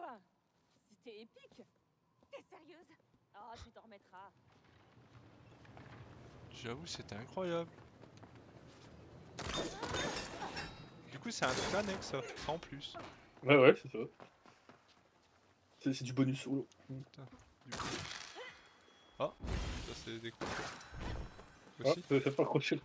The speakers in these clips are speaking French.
quoi? C'était épique. T'es sérieuse? Oh, tu t'en remettras. J'avoue, c'était incroyable. Du coup, c'est un truc annexe, ça, en plus. Ouais, ouais, c'est ça. C'est du bonus. Oh. Putain, du coup. Ah, ça c'est décroché. Ah, Aussi. ça pas accroché.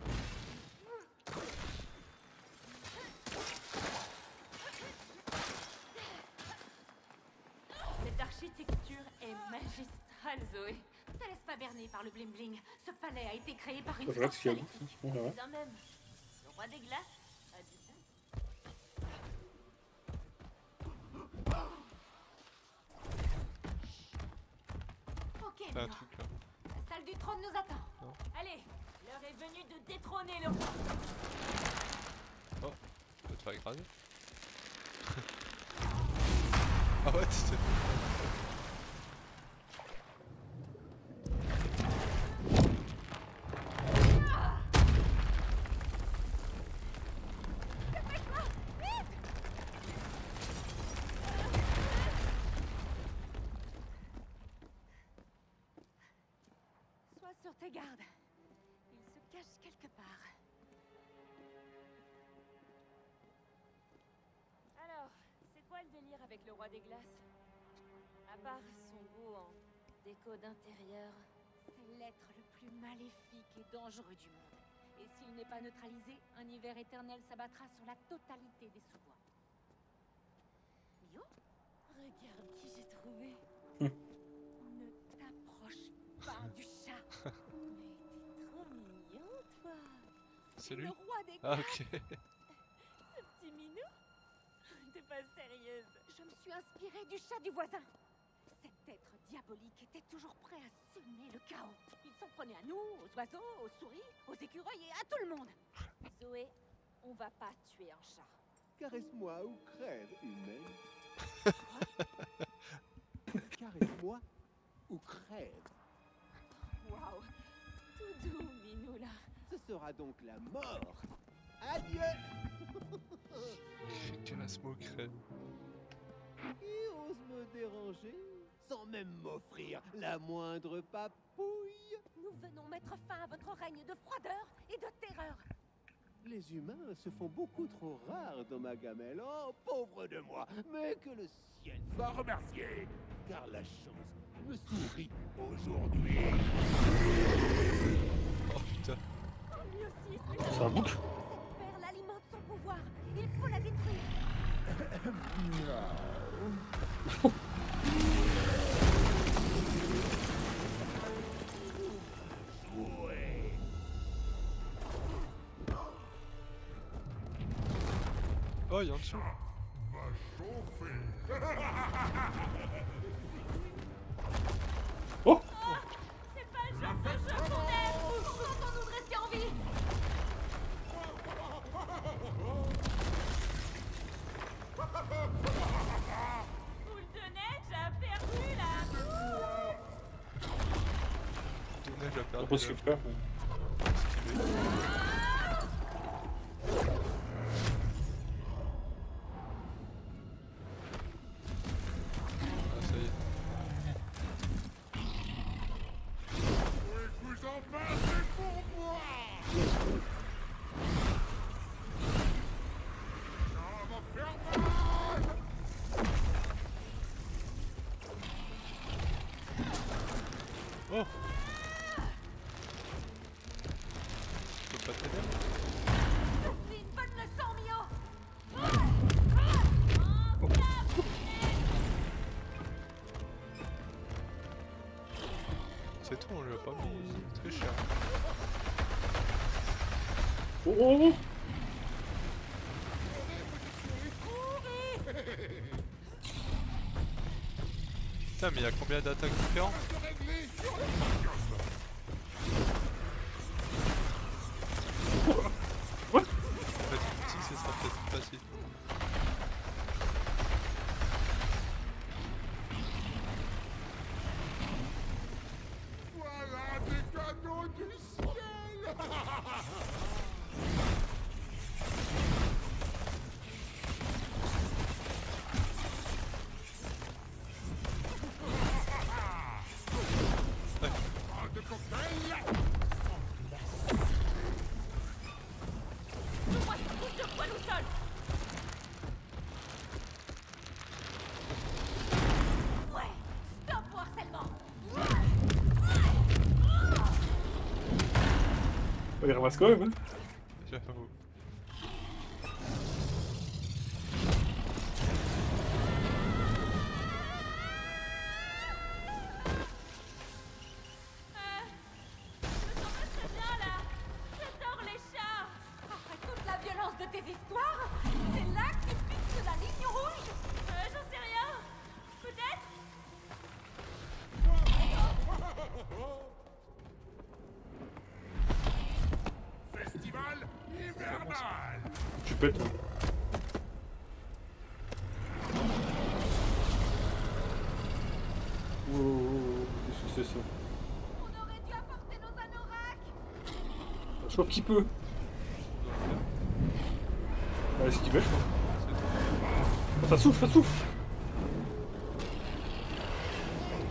Cette architecture est magistrale, Zoé. Ne te laisse pas berner par le bling bling. Ce palais a été créé par une Voilà force ce qu'il y a. maléfique. Voilà. Bien même. Le roi des glaces a dit ça. Ok, C'est un Milo. truc là. La salle du trône nous attend. Non. Allez, l'heure est venue de détrôner le roi. Oh, tu peux te faire écraser. Ah ouais, tu sais. Sois sur tes gardes. Il se cache quelque part. Alors, c'est quoi le délire avec le roi des glaces? À part son goût en déco d'intérieur, c'est l'être le plus maléfique et dangereux du monde. Et s'il n'est pas neutralisé, un hiver éternel s'abattra sur la totalité des sous-bois. Mio? Regarde qui j'ai trouvé. Ne t'approche pas du chat. Mais t'es trop mignon, toi. C'est le lui? roi des Ah glaces. ok. Ce petit minou? T'es pas sérieuse. Je me suis inspirée du chat du voisin. Cet être diabolique était toujours prêt à semer le chaos. Il s'en prenait à nous, aux oiseaux, aux souris, aux écureuils et à tout le monde. Zoé, on va pas tuer un chat. Caresse-moi ou crève, humaine. Caresse-moi ou crève. Waouh, tout doux, minou là. Ce sera donc la mort. Adieu. Quelle asmo crème. Qui ose me déranger sans même m'offrir la moindre papouille? Nous venons mettre fin à votre règne de froideur et de terreur. Les humains se font beaucoup trop rares dans ma gamelle. Oh, pauvre de moi. Mais que le ciel soit remercié, car la chance me sourit aujourd'hui. Oh putain. Oh, lui aussi, C'est un bouc. cette perle alimente son pouvoir. Il faut la détruire. Ouais. Oh, il y a en dessous. Oh, C'est pas le genre de jeu qu'on aime. Contentons-nous de rester en vie. Boule de neige a perdu la... De neige a on perdu. peut se faire. Esquiver. Ah, ça y est. Vous en passez pour moi. Ça va faire mal. Oh! Je peux pas t'aider? C'est une bonne leçon, Mio. C'est tout, on lui a pas mis très cher. Oh, oh, oh. Putain, mais il y a combien d'attaques différentes? What? En fait, l'outil, ce sera peut-être plus facile. Voilà des cadeaux du ciel. Il ramasse quand même, hein. J'avoue. Bien là. J'adore les chats. Après toute la violence de tes histoires, c'est là que tu fixes la ligne rouge. J'en sais rien. Peut-être. Festival hivernal. Tu pètes. Hein. Oh, qu'est-ce que c'est ça? On aurait dû apporter nos anoraks. Je crois qu'il peut. Est-ce qu'il veut, je crois. Oh, ça souffle, ça souffle.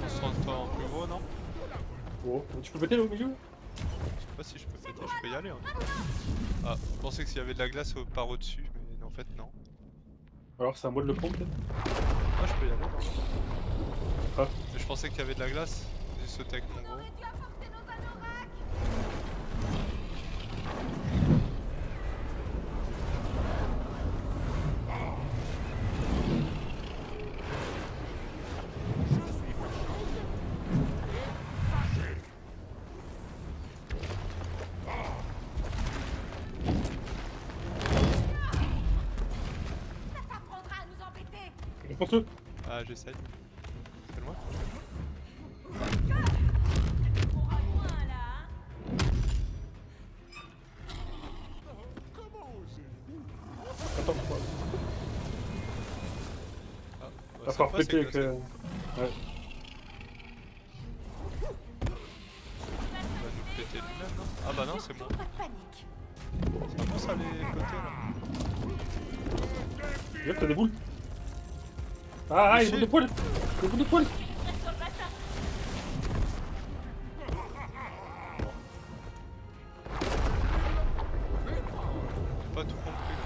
On se rend pas en plus gros, non? Oh, tu peux péter là au milieu? Je sais pas si je peux péter, je peux y aller. Hein. Ah, je pensais que s'il y avait de la glace par au-dessus, mais en fait non. Alors c'est à moi de le prendre peut-être? Ah, je peux y aller. Ah. Mais je pensais qu'il y avait de la glace. J'ai sauté avec mon On gros. aurait dû apporter nos anoraks. Je suis fâcheux et fâché. Ça t'apprendra à nous embêter. Réponse-le. Ah, j'essaye. C'est loin? On va loin là. Comment osez-vous? Attends, quoi. Ah, bah, À cette part fois, péter c'est avec. glacé. Ouais. Il va nous péter lui-même, non? Ah bah non, c'est bon. Surtout pas de panique. C'est bon ça les côtés là. Regarde, t'as des boules. Ah, il boules de poil. Des boules de poil. Reste sur le bassin. J'ai pas tout compris là.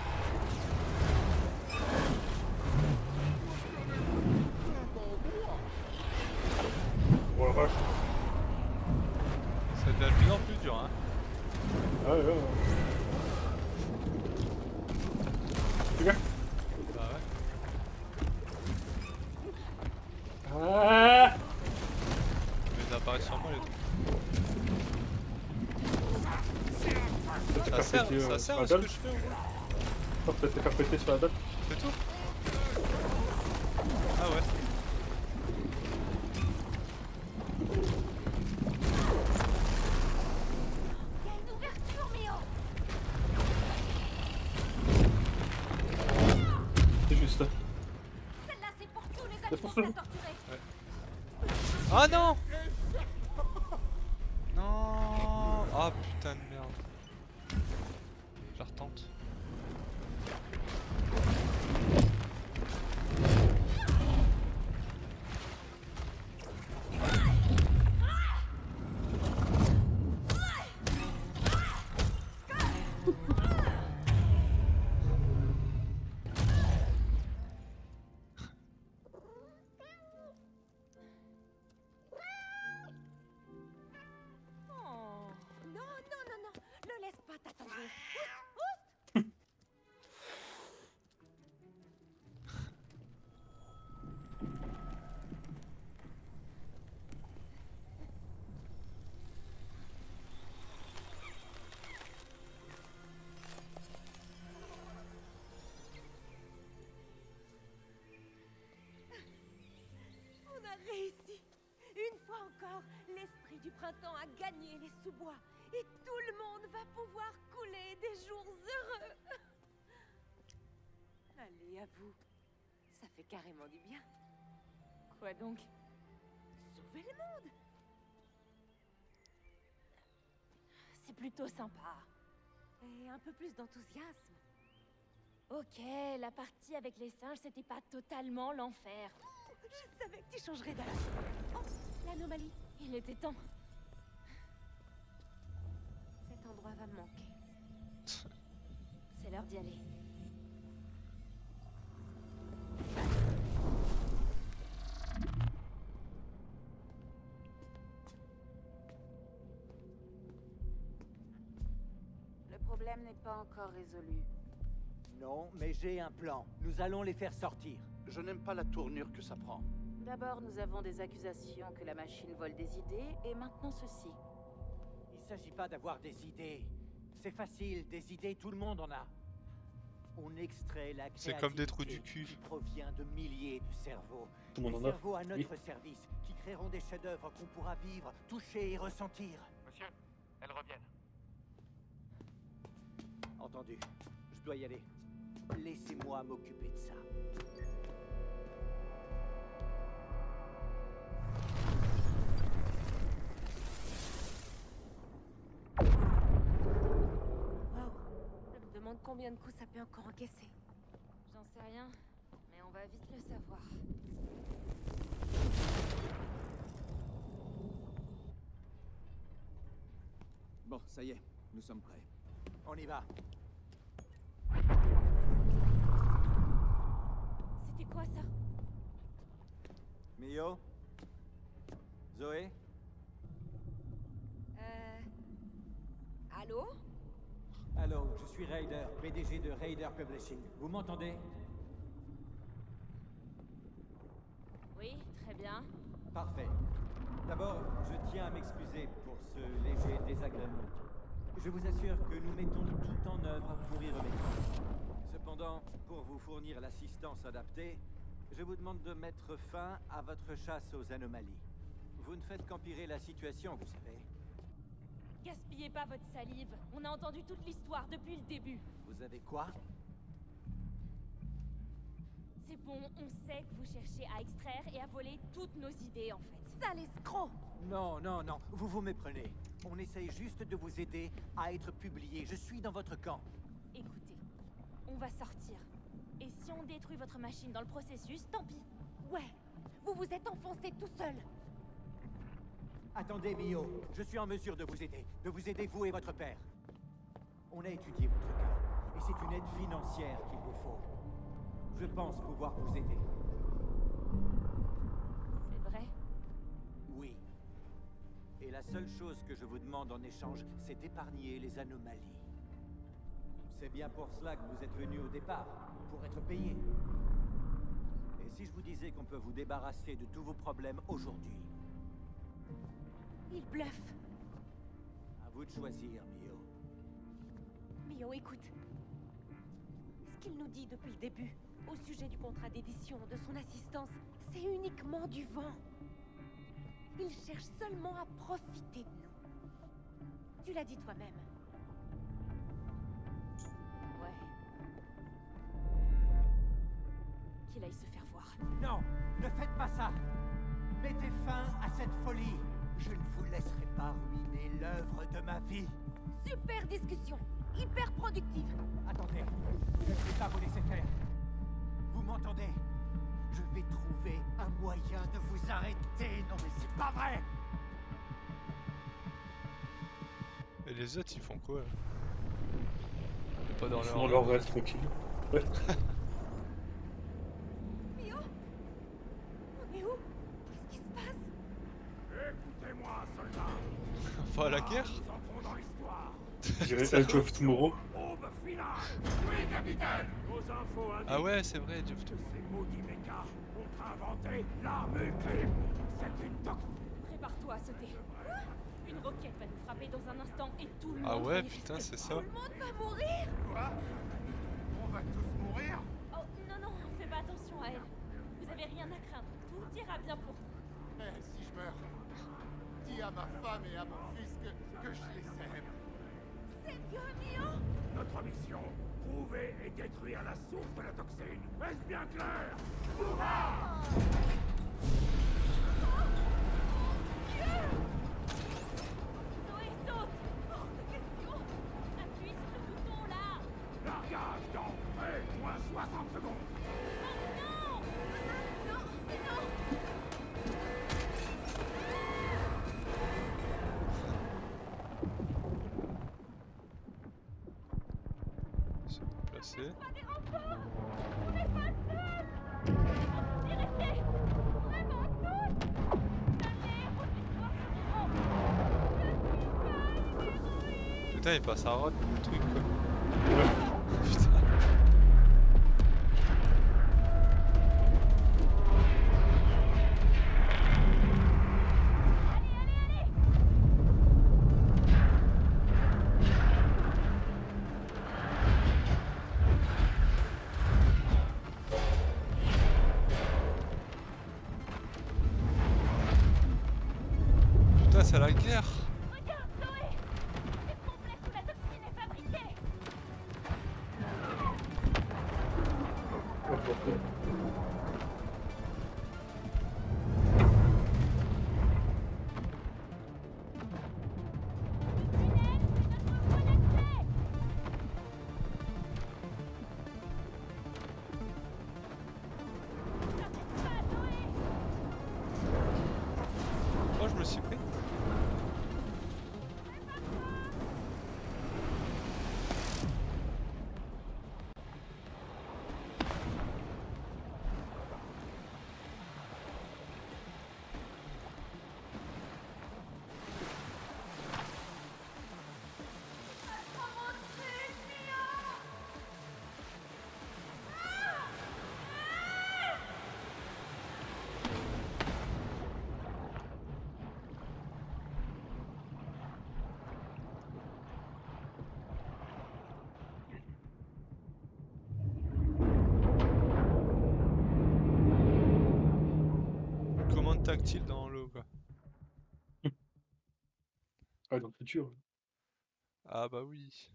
Oh la vache. Ça devient de plus en plus dur, hein. Ah ouais, ouais. Fais gaffe. Bah ouais. Ah. Mais ils apparaissent sur moi les trucs. Ça Ça péter, sert sur à la ce que dalle. je fais ou quoi? Oh, peut-être te faire péter sur la dalle. C'est tout? Ah ouais. Il y a une ouverture, Mio. C'est juste. Celle-là, c'est pour tous les animaux Défonce-le. que t'as torturés. Ah non! Non! Ah putain de merde. Je la retente. Oh, non, non, non, non. Ne laisse pas t'attendre. On a réussi. Une fois encore, l'esprit du printemps a gagné les sous-bois. Et tout le monde va pouvoir couler des jours heureux. Allez, à vous. Ça fait carrément du bien. Quoi donc? Sauver le monde. C'est plutôt sympa. Et un peu plus d'enthousiasme. Ok, la partie avec les singes, c'était pas totalement l'enfer. Je savais que tu changerais d'avis. Oh, l'anomalie. Il était temps. Cet endroit va me manquer. C'est l'heure d'y aller. problème n'est pas encore résolu. Non, mais j'ai un plan. Nous allons les faire sortir. Je n'aime pas la tournure que ça prend. D'abord, nous avons des accusations que la machine vole des idées, et maintenant ceci. Il s'agit pas d'avoir des idées. C'est facile, des idées, tout le monde en a. On extrait la créativité C'est comme des trous du cul. qui provient de milliers de cerveaux. Tout le Des monde en a. cerveaux à notre Oui. service, qui créeront des chefs-d'œuvre qu'on pourra vivre, toucher et ressentir. Monsieur, elles reviennent. Entendu. Je dois y aller. Laissez-moi m'occuper de ça. Wow. Je me demande combien de coups ça peut encore encaisser. J'en sais rien, mais on va vite le savoir. Bon, ça y est, nous sommes prêts. On y va. C'était quoi ça? Mio? Zoé? Allô? Allô, je suis Raider, PDG de Raider Publishing. Vous m'entendez? Oui, très bien. Parfait. D'abord, je tiens à m'excuser pour ce léger désagrément. Je vous assure que nous mettons tout en œuvre pour y remédier. Cependant, pour vous fournir l'assistance adaptée, je vous demande de mettre fin à votre chasse aux anomalies. Vous ne faites qu'empirer la situation, vous savez. Gaspillez pas votre salive. On a entendu toute l'histoire depuis le début. Vous avez quoi? C'est bon, on sait que vous cherchez à extraire et à voler toutes nos idées, en fait. Sale escroc! Non, non, non, vous vous méprenez. On essaye juste de vous aider à être publié. Je suis dans votre camp. Écoutez, on va sortir. Et si on détruit votre machine dans le processus, tant pis. Ouais, vous vous êtes enfoncé tout seul. Attendez, Mio. Je suis en mesure de vous aider vous et votre père. On a étudié votre cas, et c'est une aide financière qu'il vous faut. Je pense pouvoir vous aider. C'est vrai? Oui. Et la seule chose que je vous demande en échange, c'est d'épargner les anomalies. C'est bien pour cela que vous êtes venu au départ, pour être payé. Et si je vous disais qu'on peut vous débarrasser de tous vos problèmes aujourd'hui? Il bluffe. À vous de choisir, Mio. Mio, écoute. Ce qu'il nous dit depuis le début, au sujet du contrat d'édition, de son assistance, c'est uniquement du vent. Il cherche seulement à profiter de nous. Tu l'as dit toi-même. Ouais. Qu'il aille se faire voir. Non, ne faites pas ça. Mettez fin à cette folie. Je ne vous laisserai pas ruiner l'œuvre de ma vie. Super discussion. Hyper productive. Attendez, je ne vais pas vous laisser faire. Vous m'entendez? Je vais trouver un moyen de vous arrêter. Non mais c'est pas vrai. Et les autres, ils font quoi là? Ils sont pas dans Ils leur... font leur rêve tranquille. Ouais. Mio? On est où? Qu'est-ce qui se passe? Écoutez-moi, soldats. Enfin, à la guerre? Nous entrons dans l'histoire. J'irai Edge of Tomorrow. Aube finale. Oui, capitaine. Nos infos indiquent Ah ouais, c'est vrai, Jeff. que ces maudits mechas ont inventé l'arme ultime. C'est une Prépare-toi à sauter. Une roquette va nous frapper dans un instant et tout le monde Ah va ouais, y putain, rester. c'est ça. Tout le monde va mourir. Quoi? On va tous mourir? Oh non, non, fais pas attention à elle. Vous avez rien à craindre. Tout ira bien pour vous. Mais si je meurs, dis à ma femme et à mon fils que je les aime. C'est Dieu, Mio! Notre mission, trouver et détruire la source de la toxine. Est-ce bien clair? Zoé, saute! Hors de question! Appuie sur le bouton, là! Largage d'entrée, moins 60 secondes. Non! Non, c'est non! Ils sont déplacés. Pas des renforts! On n'est pas seuls! On y rester! Vraiment tous! Jamais votre histoire se diront! Je suis pas une héroïne! Putain, il passe à rot le truc quoi. Ouais. Putain. Putain, c'est la guerre. Regarde, Zoé! C'est complexe où la toxine est fabriquée! Oh, je me suis pris. Commande tactile dans l'eau quoi. Ah, dans le futur. Ah bah oui.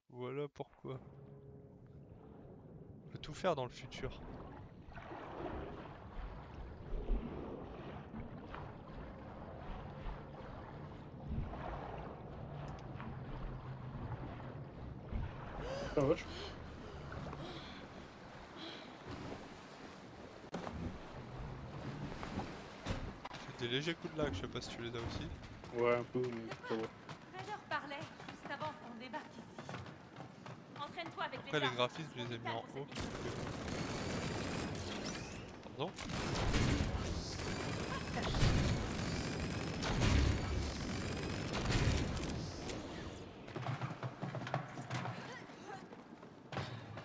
Voilà pourquoi. On peut tout faire dans le futur. Ah, vache. J'ai des légers coups de lag, je sais pas si tu les as aussi. Ouais, un peu, mais ça va. Raider parlait juste avant qu'on débarque ici. Entraîne-toi avec Après les les armes. graphismes, je les ai mis en haut. Pardon.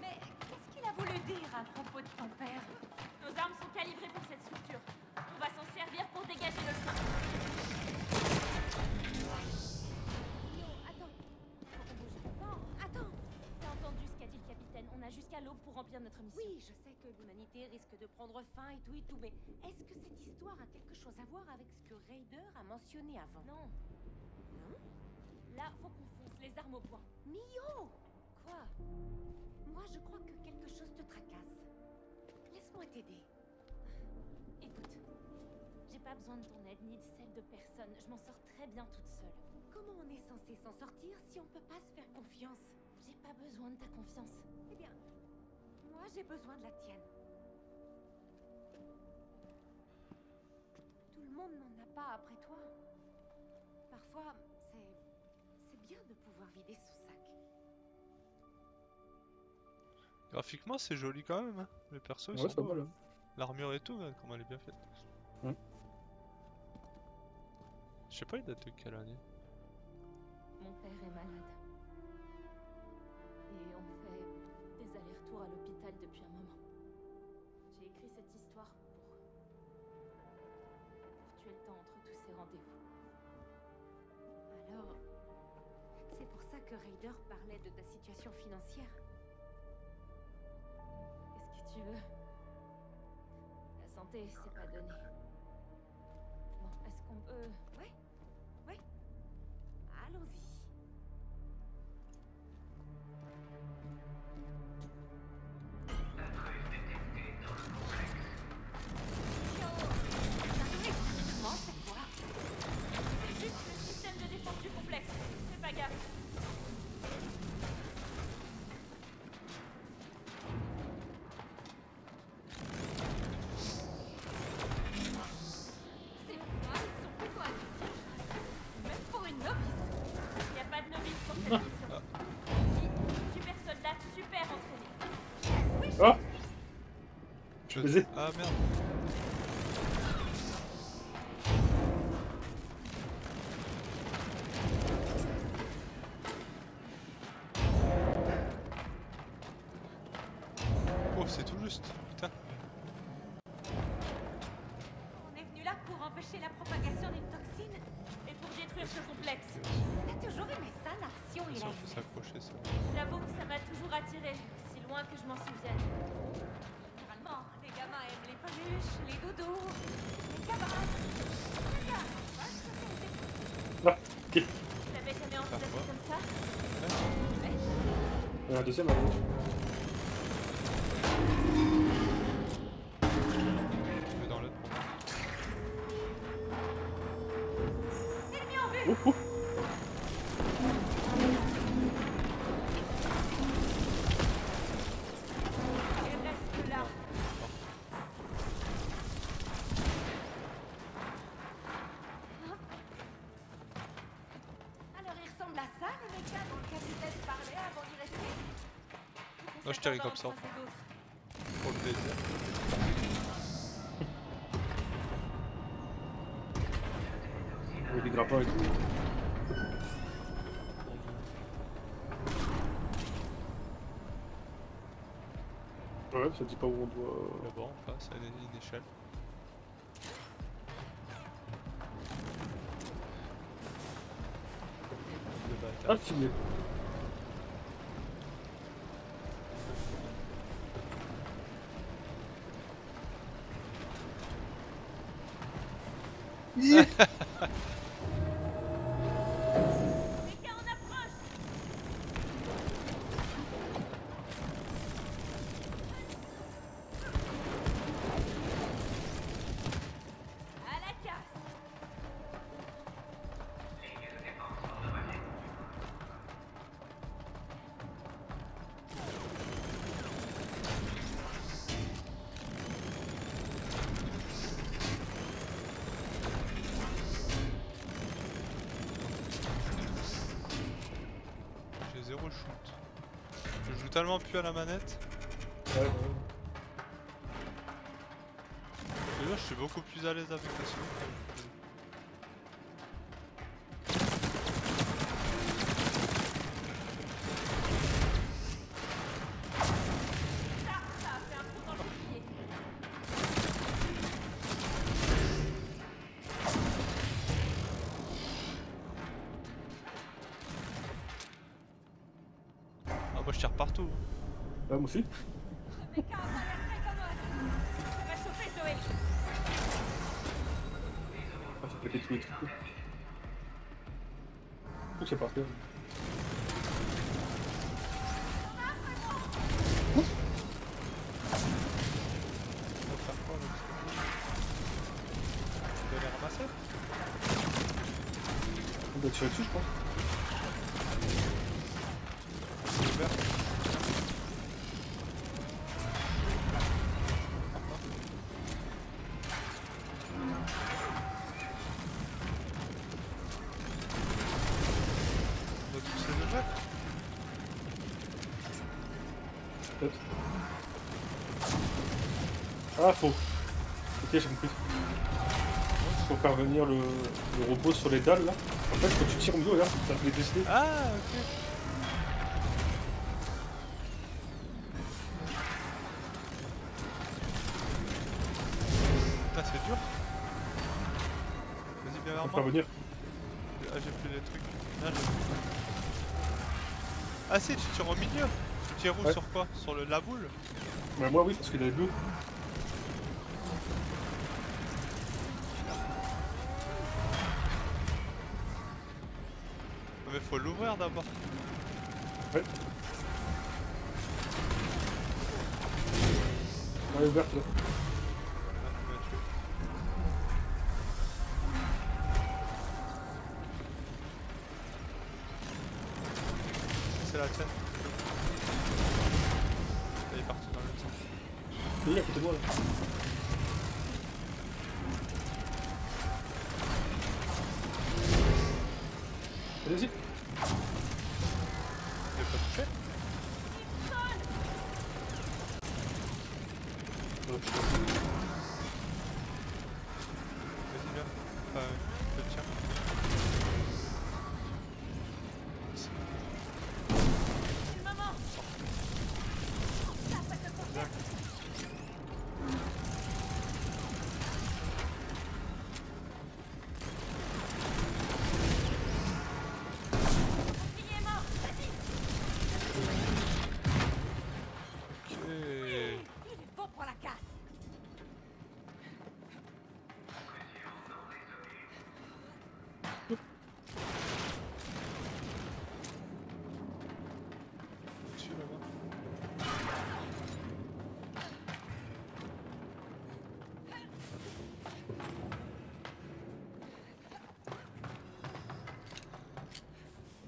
Mais qu'est-ce qu'il a voulu dire à propos de ton père? Nos armes sont calibrées pour cette structure. On va s'en servir pour dégager le chemin. Non, attends. Faut qu'on bouge. Non, attends. T'as entendu ce qu'a dit le capitaine? On a jusqu'à l'aube pour remplir notre mission. Oui, je sais que l'humanité risque de prendre fin et tout, mais est-ce que cette histoire a quelque chose à voir avec ce que Raider a mentionné avant? Non. Non? Là, faut qu'on fonce, les armes au point. Mio! Quoi? Moi, je crois que quelque chose te tracasse. Laisse-moi t'aider. Écoute, j'ai pas besoin de ton aide ni de celle de personne. Je m'en sors très bien toute seule. Comment on est censé s'en sortir si on peut pas se faire confiance? J'ai pas besoin de ta confiance. Eh bien, moi j'ai besoin de la tienne. Tout le monde n'en a pas après toi. Parfois, c'est bien de pouvoir vider son sac. Graphiquement, c'est joli quand même. Hein. Les persos, ils Ouais, sont ça beaux. va là. L'armure et tout, hein, comment elle est bien faite. Ouais. Je sais pas, il date de quelle année? Mon père est malade. Et on fait des allers-retours à l'hôpital depuis un moment. J'ai écrit cette histoire pour tuer le temps entre tous ces rendez-vous. Alors, c'est pour ça que Raider parlait de ta situation financière. Qu'est-ce que tu veux? La santé, c'est pas donné. Bon, est-ce qu'on peut... Ouais. Ouais. Allons-y. Comment c'est quoi? C'est juste le système de défense du complexe. Fais pas gaffe. C'est quoi? Ils sont plutôt agressifs. Même pour une novice. Y a pas de novice pour cette mission. Si, super soldat, super entraîné. Ah! Je Vas-y. Ah merde. c'est tout juste. Putain. On est venu là pour empêcher la propagation d'une toxine et pour détruire ce complexe. T'as toujours aimé ça, l'action et Ça la peut s'accrocher ça. J'avoue que ça m'a toujours attiré, si loin que je m'en souvienne. Généralement, les gamins aiment les peluches, les doudous, les camarades. Ah, ok. T'avais jamais envisagé comme ça? Il y a un deuxième à gauche. Je vais dans l'autre pour moi. Ennemi en vue! Ouh, ouh. Il reste là. Alors il ressemble à ça, le méca dont le capitaine parlait avant d'y rester? Non, je t'arrive comme ça. Pour le plaisir. Oui, des grappins et tout. Ouais, ça dit pas où on doit. Là-bas, en face, il y a une échelle. Le Ah, bâtard. filmé. Méca en approche! À la casse! J'ai zéro shoot. Je joue tellement plus à la manette. Ouais, Je te jure, je suis beaucoup plus à l'aise avec la souris. Ça a fait un trou dans le bouclier. Ah, moi je tire partout. ouais, moi aussi. Méca a pas l'air très commode. Ça va chauffer, Zoé. Ah, ça peut être tous les trucs. Je trouve que c'est parti. On va faire quoi là? Tu dois les ramasser? On doit tirer dessus, je pense. C'est ouvert. On doit tous les ouvrir? Peut-être. Ah, faux. Ok, j'ai compris. Faut faire venir le robot sur les dalles là. En fait, quand tu tires au milieu, regarde, ça fait décider. Ah, ok. Putain, c'est dur. Vas-y, viens vers Faut moi. faire venir. Ah, j'ai plus les trucs. Ah, ah si, tu tires au milieu. Tu tires où? Ouais. Sur quoi? Sur la boule? Mais moi, oui, parce qu'il avait bleu. Mais faut l'ouvrir d'abord. Ouais. Elle est ouverte là. Ah, tu m'as tué. C'est la tienne. Elle est partie dans l'autre sens. Oui, à côté de moi là. Allez-y. Je l'ai pas touché. Vas-y, viens. Enfin, je te tiens. C'est le moment. Ça, ça te concerne.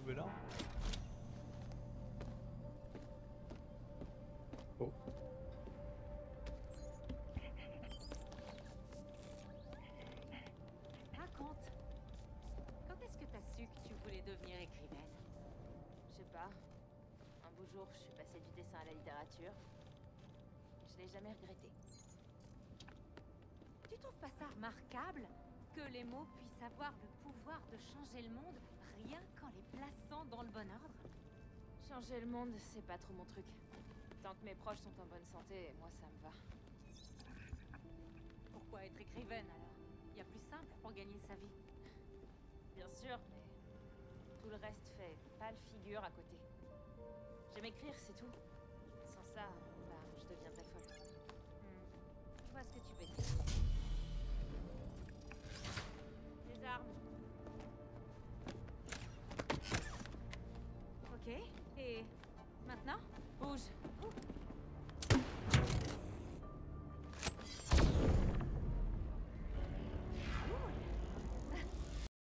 nouvelle arme. Oh. Raconte. Quand est-ce que t'as su que tu voulais devenir écrivaine? Je sais pas. Un beau jour, je suis passée du dessin à la littérature. Je l'ai jamais regretté. Tu trouves pas ça remarquable que les mots puissent avoir le pouvoir de changer le monde rien qu'en les plaçant dans le bon ordre? Changer le monde, c'est pas trop mon truc. Tant que mes proches sont en bonne santé, moi ça me va. Pourquoi être écrivaine alors? Il y a plus simple pour gagner sa vie. Bien sûr, mais tout le reste fait pâle figure à côté. J'aime écrire, c'est tout. Sans ça, bah, je deviendrais folle.